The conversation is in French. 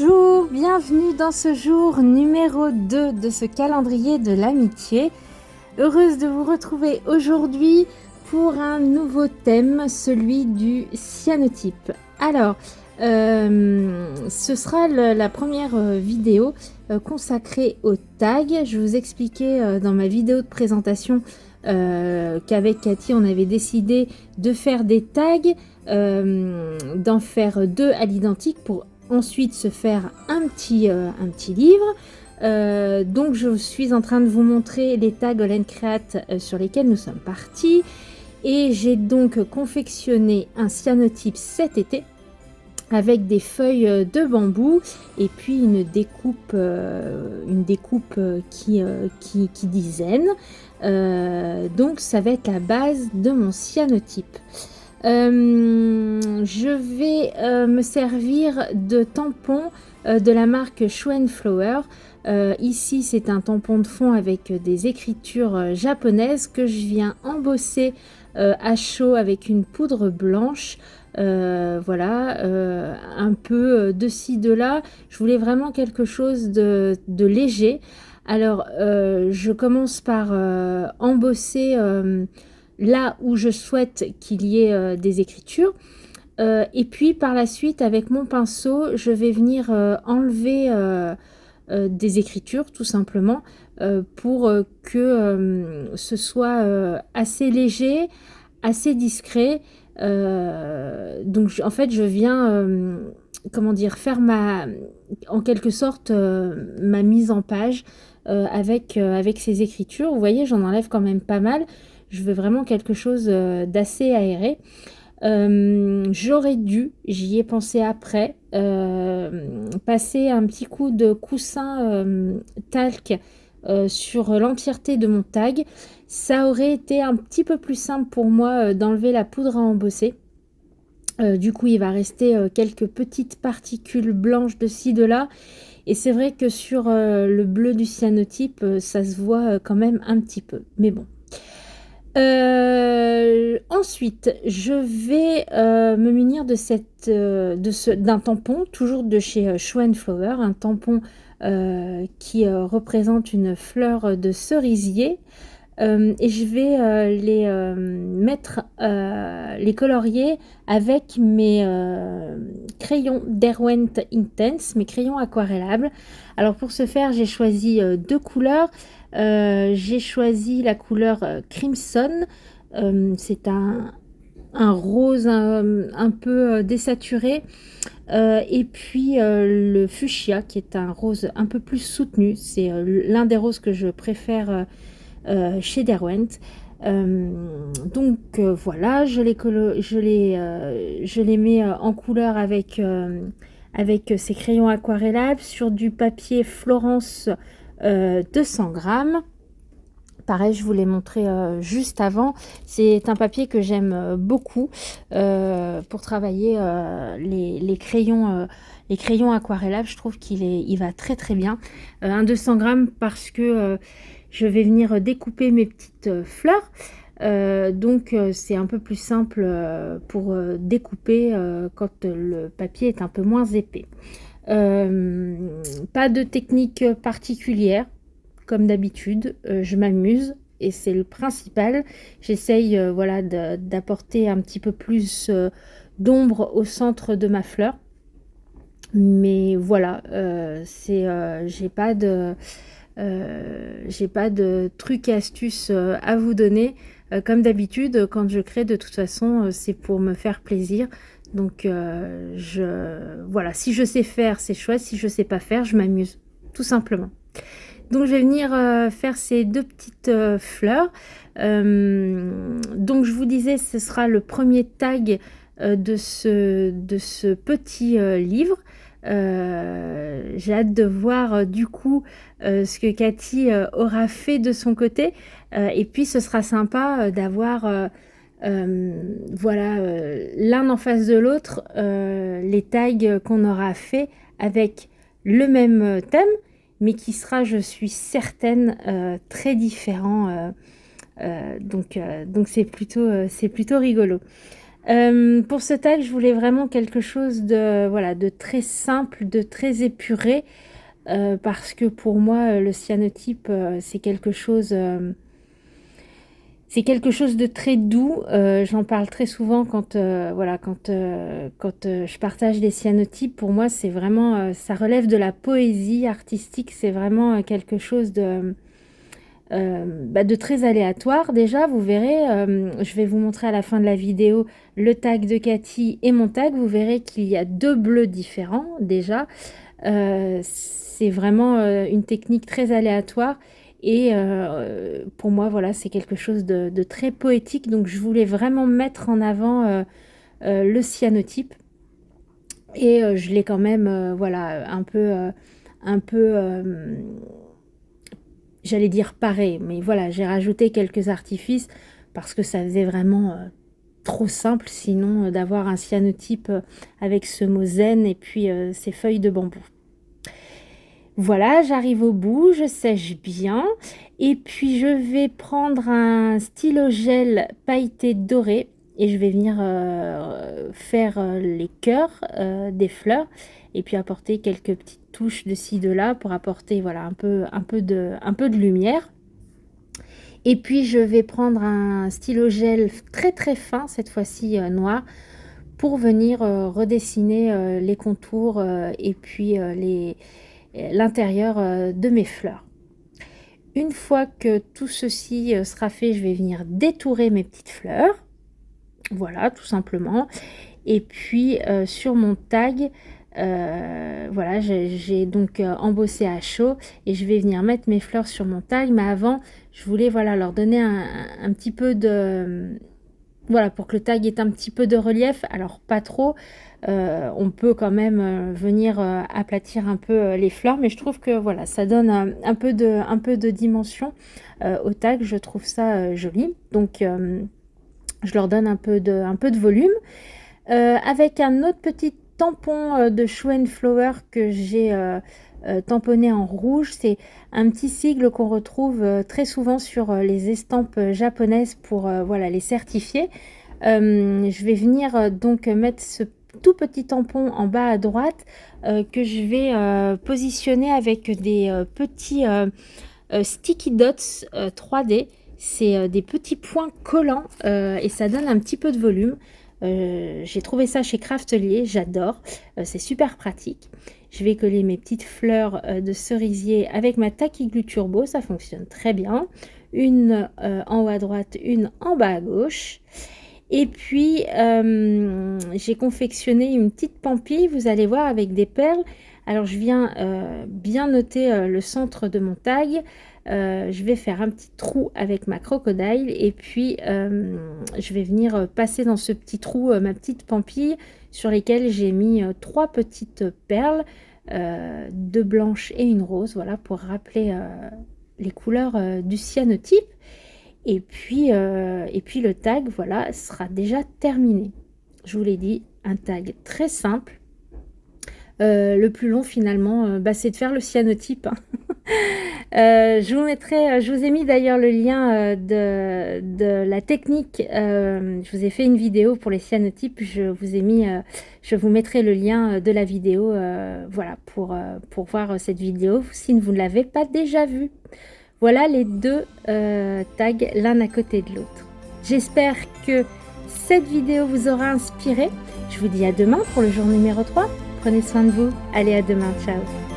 Bonjour, bienvenue dans ce jour numéro 2 de ce calendrier de l'amitié. Heureuse de vous retrouver aujourd'hui pour un nouveau thème, celui du cyanotype. Alors, ce sera la première vidéo consacrée au tag. Je vous expliquais dans ma vidéo de présentation qu'avec Cathy, on avait décidé de faire des tags, d'en faire 2 à l'identique pour ensuite se faire un petit livre. Donc je suis en train de vous montrer les tags All & Create sur lesquels nous sommes partis, et j'ai donc confectionné un cyanotype cet été avec des feuilles de bambou et puis une découpe qui dit zen. Donc ça va être la base de mon cyanotype. Je vais me servir de tampons de la marque Schoenflower. Ici c'est un tampon de fond avec des écritures japonaises que je viens embosser à chaud avec une poudre blanche. Voilà, un peu de ci de là. Je voulais vraiment quelque chose de léger. Alors je commence par embosser là où je souhaite qu'il y ait des écritures, et puis par la suite avec mon pinceau je vais venir enlever des écritures tout simplement, pour que ce soit assez léger, assez discret. Donc en fait je viens comment dire, faire en quelque sorte ma mise en page avec ces écritures. Vous voyez, j'en enlève quand même pas mal. Je veux vraiment quelque chose d'assez aéré. J'aurais dû, j'y ai pensé après, passer un petit coup de coussin talc sur l'entièreté de mon tag. Ça aurait été un petit peu plus simple pour moi d'enlever la poudre à embosser. Du coup, il va rester quelques petites particules blanches de ci, de là. Et c'est vrai que sur le bleu du cyanotype, ça se voit quand même un petit peu. Mais bon. Ensuite, je vais me munir d'un tampon, toujours de chez Schoenflower, un tampon qui représente une fleur de cerisier. Et je vais les colorier avec mes crayons Derwent Intense, mes crayons aquarellables. Alors pour ce faire, j'ai choisi 2 couleurs. J'ai choisi la couleur Crimson. C'est un rose un peu désaturé. Et puis le fuchsia, qui est un rose un peu plus soutenu. C'est l'un des roses que je préfère chez Derwent. Donc voilà, je les mets en couleur avec ces crayons aquarellables sur du papier Florence 200 grammes. Pareil, je vous l'ai montré juste avant. C'est un papier que j'aime beaucoup pour travailler les crayons aquarellables. Je trouve il va très très bien. Un 200 grammes parce que je vais venir découper mes petites fleurs. Donc c'est un peu plus simple pour découper quand le papier est un peu moins épais. Pas de technique particulière, comme d'habitude. Je m'amuse et c'est le principal. J'essaye voilà, d'apporter un petit peu plus d'ombre au centre de ma fleur. Mais voilà, j'ai pas de trucs et astuces à vous donner. Comme d'habitude, quand je crée, de toute façon, c'est pour me faire plaisir. Donc voilà, si je sais faire, c'est chouette. Si je sais pas faire, je m'amuse, tout simplement. Donc je vais venir faire ces 2 petites fleurs. Donc je vous disais, ce sera le premier tag de ce petit livre. J'ai hâte de voir du coup ce que Cathy aura fait de son côté, et puis ce sera sympa d'avoir voilà, l'un en face de l'autre les tags qu'on aura fait avec le même thème, mais qui sera, je suis certaine, très différent. Donc c'est plutôt rigolo. Pour ce tag, je voulais vraiment quelque chose de, voilà, de très simple, de très épuré, parce que pour moi, le cyanotype, c'est quelque chose de très doux. J'en parle très souvent quand, voilà, quand je partage des cyanotypes. Pour moi, c'est vraiment, ça relève de la poésie artistique. C'est vraiment quelque chose de très aléatoire. Déjà, vous verrez, je vais vous montrer à la fin de la vidéo le tag de Cathy et mon tag. Vous verrez qu'il y a deux bleus différents déjà. C'est vraiment une technique très aléatoire. Et pour moi, voilà, c'est quelque chose de très poétique. Donc, je voulais vraiment mettre en avant le cyanotype. Et je l'ai quand même, voilà, un peu j'allais dire pareil, mais voilà, j'ai rajouté quelques artifices parce que ça faisait vraiment trop simple sinon d'avoir un cyanotype avec ce mot zen et puis ces feuilles de bambou. Voilà, j'arrive au bout, je sèche bien et puis je vais prendre un stylo gel pailleté doré et je vais venir faire les cœurs des fleurs et puis apporter quelques petites touches de ci, de là pour apporter voilà, un peu de lumière. Et puis je vais prendre un stylo gel très très fin, cette fois-ci noir, pour venir redessiner les contours et puis l'intérieur de mes fleurs. Une fois que tout ceci sera fait, je vais venir détourer mes petites fleurs. Voilà, tout simplement. Et puis sur mon tag, voilà, j'ai donc embossé à chaud et je vais venir mettre mes fleurs sur mon tag. Mais avant, je voulais voilà, leur donner un petit peu de... Voilà, pour que le tag ait un petit peu de relief. Alors, pas trop. On peut quand même venir aplatir un peu les fleurs. Mais je trouve que voilà, ça donne un peu de dimension au tag. Je trouve ça joli. Donc, je leur donne un peu de volume. Avec un autre petit tampon de Schwen Flower que j'ai tamponné en rouge. C'est un petit sigle qu'on retrouve très souvent sur les estampes japonaises pour voilà, les certifier. Je vais venir donc mettre ce tout petit tampon en bas à droite que je vais positionner avec des petits sticky dots 3D. C'est des petits points collants et ça donne un petit peu de volume. J'ai trouvé ça chez Craftelier, j'adore, c'est super pratique. Je vais coller mes petites fleurs de cerisier avec ma Tacky Turbo, ça fonctionne très bien. Une en haut à droite, une en bas à gauche. Et puis, j'ai confectionné une petite pampille, vous allez voir, avec des perles. Alors, je viens bien noter le centre de mon tag. Je vais faire un petit trou avec ma crocodile et puis je vais venir passer dans ce petit trou ma petite pampille sur lesquelles j'ai mis 3 petites perles, 2 blanches et une rose, voilà, pour rappeler les couleurs du cyanotype. Et puis le tag, voilà, sera déjà terminé. Je vous l'ai dit, un tag très simple. Le plus long finalement, c'est de faire le cyanotype. Hein. Je vous ai mis d'ailleurs le lien de la technique. Je vous ai fait une vidéo pour les cyanotypes. Je vous mettrai le lien de la vidéo, voilà, pour voir cette vidéo si vous ne l'avez pas déjà vue. Voilà les deux tags l'un à côté de l'autre. J'espère que cette vidéo vous aura inspiré. Je vous dis à demain pour le jour numéro 3. Prenez soin de vous. Allez, à demain. Ciao.